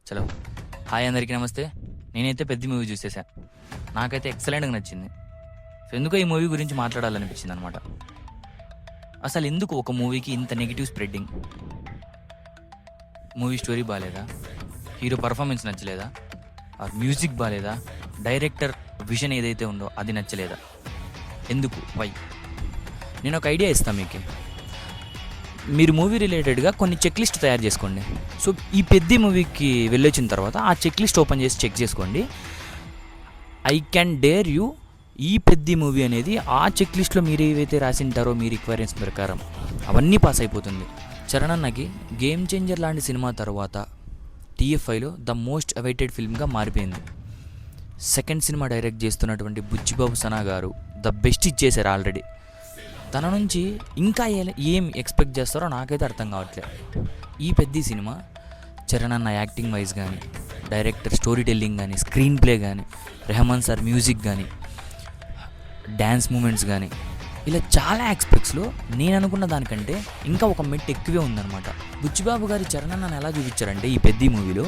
చలో. హాయ్, అందరికీ నమస్తే. నేనైతే పెద్ద మూవీ చూసేసా. నాకైతే ఎక్సలెంట్గా నచ్చింది. సో ఎందుకో ఈ మూవీ గురించి మాట్లాడాలనిపించింది అనమాట. అసలు ఎందుకు ఒక మూవీకి ఇంత నెగిటివ్ స్ప్రెడ్డింగ్? మూవీ స్టోరీ బాగాలేదా? హీరో పర్ఫార్మెన్స్ నచ్చలేదా? ఆర్ మ్యూజిక్ బాగాలేదా? డైరెక్టర్ విజన్ ఏదైతే ఉందో అది నచ్చలేదా? ఎందుకు? వై? నేను ఒక ఐడియా ఇస్తాను మీకు. మీరు మూవీ రిలేటెడ్గా కొన్ని చెక్ లిస్ట్ తయారు చేసుకోండి. సో ఈ పెద్ద మూవీకి వెళ్ళొచ్చిన తర్వాత ఆ చెక్ లిస్ట్ ఓపెన్ చేసి చెక్ చేసుకోండి. ఐ క్యాన్ డేర్ యూ, ఈ పెద్ద మూవీ అనేది ఆ చెక్ లిస్ట్లో మీరు ఏవైతే రాసింటారో మీ రిక్వైర్మెంట్స్ ప్రకారం అవన్నీ పాస్ అయిపోతుంది. చరణ్ అన్నకి గేమ్ చేంజర్ లాంటి సినిమా తర్వాత టీఎఫ్ఐలో ద మోస్ట్ అవైటెడ్ ఫిల్మ్గా మారిపోయింది. సెకండ్ సినిమా డైరెక్ట్ చేస్తున్నటువంటి బుచ్చిబాబు సనా గారు ద బెస్ట్ ఇచ్చేశారు ఆల్రెడీ. తన నుంచి ఇంకా ఏం ఎక్స్పెక్ట్ చేస్తారో నాకైతే అర్థం కావట్లేదు. ఈ పెద్ద సినిమా చరణ్ అన్న యాక్టింగ్ వైజ్ కానీ, డైరెక్టర్ స్టోరీ టెల్లింగ్ కానీ, స్క్రీన్ ప్లే కానీ, రెహమాన్ సార్ మ్యూజిక్ కానీ, డ్యాన్స్ మూమెంట్స్ కానీ, ఇలా చాలా ఆస్పెక్ట్స్లో నేను అనుకున్న దానికంటే ఇంకా ఒక మెట్ ఎక్కువే ఉందన్నమాట. బుచ్చిబాబు గారి చరణ్ అన్నను ఎలా చూపించారంటే ఈ పెద్ద మూవీలో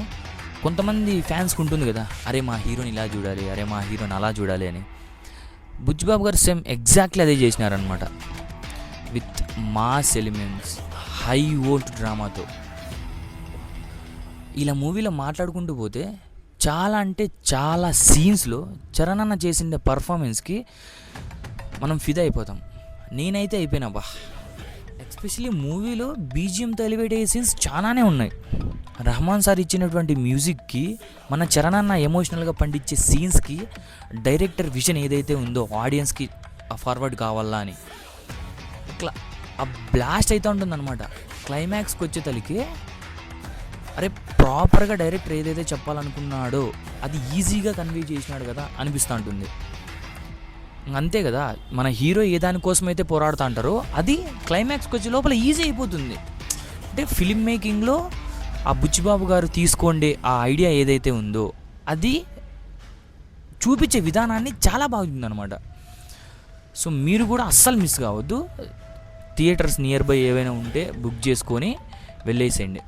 కొంతమంది ఫ్యాన్స్కి ఉంటుంది కదా, అరే మా హీరోని ఇలా చూడాలి, అరే మా హీరోని అలా చూడాలి అని. బుచ్చిబాబు గారు సేమ్ ఎగ్జాక్ట్లీ అదే చేసినారనమాట. With mass elements, high volt డ్రామాతో. ఇలా మూవీలో మాట్లాడుకుంటూ పోతే చాలా అంటే చాలా సీన్స్లో చరణ్ అన్న చేసిన పర్ఫార్మెన్స్కి మనం ఫిదా అయిపోతాం. నేనైతే అయిపోయినా బా. ఎస్పెషలీ మూవీలో బీజిఎంతో ఎలివేట్ అయ్యే సీన్స్ చాలానే ఉన్నాయి. రెహమాన్ సార్ ఇచ్చినటువంటి మ్యూజిక్కి, మన చరణ్ అన్న ఎమోషనల్గా పండించే సీన్స్కి డైరెక్టర్ విజన్ ఏదైతే ఉందో ఆడియన్స్కి ఫార్వర్డ్ కావాలా అని ఇట్లా ఆ బ్లాస్ట్ అయితే ఉంటుందన్నమాట. క్లైమాక్స్కి వచ్చే తలికి అరే ప్రాపర్గా డైరెక్టర్ ఏదైతే చెప్పాలనుకున్నాడో అది ఈజీగా కన్వే చేసినాడు కదా అనిపిస్తూ ఉంటుంది. అంతే కదా, మన హీరో ఏ దానికోసం అయితే పోరాడుతూ అంటారో అది క్లైమాక్స్కి వచ్చే లోపల ఈజీ అయిపోతుంది. అంటే ఫిల్మ్ మేకింగ్లో ఆ బుచ్చిబాబు గారు తీసుకోండి ఆ ఐడియా ఏదైతే ఉందో అది చూపించే విధానాన్ని చాలా బాగుందన్నమాట. సో మీరు కూడా అస్సలు మిస్ కావద్దు. థియేటర్స్ నియర్ బై ఏవైనా ఉంటే బుక్ చేసుకొని వెళ్ళేసేయండి.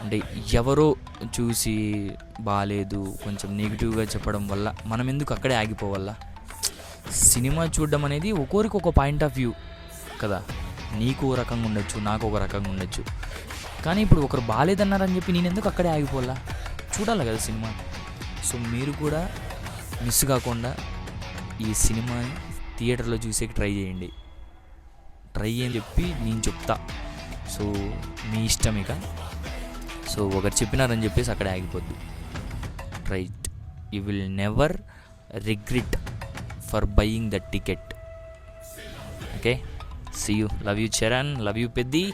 అంటే ఎవరో చూసి బాగాలేదు కొంచెం నెగిటివ్గా చెప్పడం వల్ల మనం ఎందుకు అక్కడే ఆగిపోవాలా? సినిమా చూడడం అనేది ఒక్కొరికి ఒక పాయింట్ ఆఫ్ వ్యూ కదా. నీకు ఒక రకంగా ఉండొచ్చు, నాకు ఒక రకంగా ఉండొచ్చు. కానీ ఇప్పుడు ఒకరు బాగాలేదన్నారని చెప్పి నేను ఎందుకు అక్కడే ఆగిపోవాలా? చూడాలి కదా సినిమా. సో మీరు కూడా మిస్ కాకుండా ఈ సినిమాని థియేటర్లో చూసేకి ట్రై చేయండి. ట్రై అని చెప్పి నేను చెప్తా. సో మీ ఇష్టం ఇక. సో ఒకరు చెప్పినారని చెప్పేసి అక్కడే ఆగిపోద్దు. Right, you will never regret for buying the ticket. Okay, see you. Love you Charan, love you Peddi.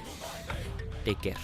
Take care.